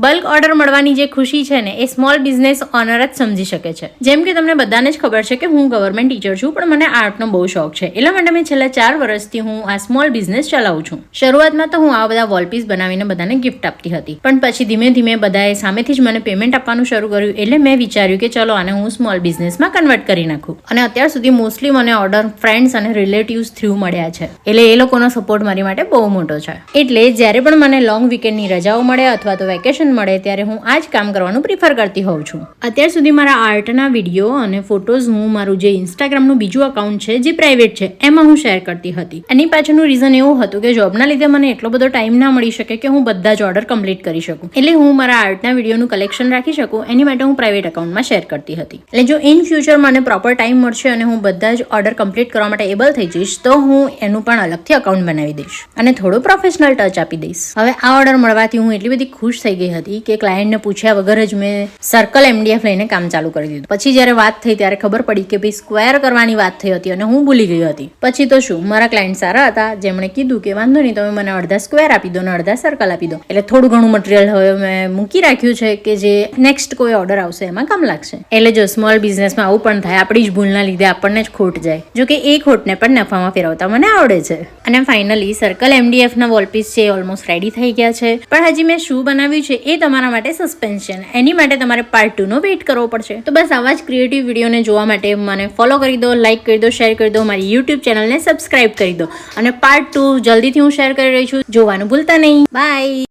Bulk order મળવાની જે ખુશી છે ને એ સ્મોલ બિઝનેસ ઓનર જ સમજી શકે છે. જેમ કે તમને બધાને જ ખબર છે કે હું ગવર્મેન્ટ ટીચર છું, પણ મને આર્ટનો બહુ શોખ છે. એટલા માટે મેં છેલ્લા 4 વર્ષથી હું આ સ્મોલ બિઝનેસ ચલાવું છું. શરૂઆતમાં તો હું આ બધા વોલપીસ બનાવીને બધાને ગિફ્ટ આપતી હતી, પણ પછી ધીમે ધીમે બધાએ સામેથી જ મને પેમેન્ટ આપવાનું શરૂ કર્યું. એટલે મેં વિચાર્યું કે ચલો આને હું સ્મોલ બિઝનેસમાં કન્વર્ટ કરી નાખું. અને અત્યાર સુધી મોસ્ટલી મને ઓર્ડર ફ્રેન્ડ્સ અને રિલેટિવ્સ થ્રુ મળ્યા છે. એટલે એ લોકોનો સપોર્ટ મારી માટે બહુ મોટો છે. એટલે જ્યારે પણ મને લોંગ વીકેન્ડની રજાઓ મળે અથવા તો વેકેશન મળે ત્યારે હું આ જ કામ કરવાનું પ્રિફર કરતી હોઉં છું. અત્યાર સુધી મારા આર્ટના વિડીયો અને ફોટોઝ હું મારું જે ઇન્સ્ટાગ્રામનું બીજું અકાઉન્ટ છે જે પ્રાઇવેટ છે એમાં હું શેર કરતી હતી. એની પાછળનું રીઝન એવું હતું કે જોબના લીધે મને એટલો બધો ટાઈમ ના મળી શકે કે હું બધા જ ઓર્ડર કમ્પ્લીટ કરી શકું. એટલે હું મારા આર્ટના વિડીયોનું કલેક્શન રાખી શકું એની માટે હું પ્રાઇવેટ અકાઉન્ટમાં શેર કરતી હતી. એટલે જો ઇન ફ્યુચર મને પ્રોપર ટાઈમ મળશે અને હું બધા જ ઓર્ડર કમ્પ્લીટ કરવા માટે એબલ થઈ જઈશ તો હું એનું પણ અલગથી અકાઉન્ટ બનાવી દઈશ અને થોડું પ્રોફેશનલ ટચ આપી દઈશ. હવે આ ઓર્ડર મળવાથી હું એટલી બધી ખુશ થઈ ગઈ હતી કે ક્લાયન્ટને પૂછ્યા વગર જ મેં સર્કલ MDF લઈને કામ ચાલુ કરી દીધું. પછી જ્યારે વાત થઈ ત્યારે ખબર પડી કે ભાઈ સ્ક્વેર કરવાની વાત થઈ હતી અને હું ભૂલી ગઈ હતી. પછી તો શું, મારા ક્લાયન્ટ સારા હતા જેમણે કીધું કે વાંધો નહીં, તમે મને અડધા સ્ક્વેર આપી દો ને અડધા સર્કલ આપી દો. એટલે થોડું ઘણું મટીરિયલ હવે મેં મૂકી રાખ્યું છે કે જે નેક્સ્ટ કોઈ ઓર્ડર આવશે એમાં કામ લાગશે. એટલે જો સ્મોલ બિઝનેસમાં આવું પણ થાય, આપણી જ ભૂલના લીધે આપણને જ ખોટ જાય. જો કે એ ખોટને પણ નફામાં ફેરવતા મને આવડે છે. અને ફાઇનલી સર્કલ MDF ના વોલપીસ છે ઓલમોસ્ટ રેડી થઈ ગયા છે. પણ હજી મેં શું બનાવ્યું છે એ તમારા માટે સસ્પેન્સ છે. એની માટે તમારે પાર્ટ 2 નો વેઇટ કરવો પડશે. તો બસ આવા જ ક્રિએટિવ વિડીયોને જોવા માટે મને ફોલો કરી દો, લાઇક કરી દો, શેર કરી દો, મારી YouTube ચેનલને સબસ્ક્રાઇબ કરી દો. અને પાર્ટ 2 જલ્દીથી હું શેર કરી રહી છું, જોવાનું ભૂલતા નહીં. બાય.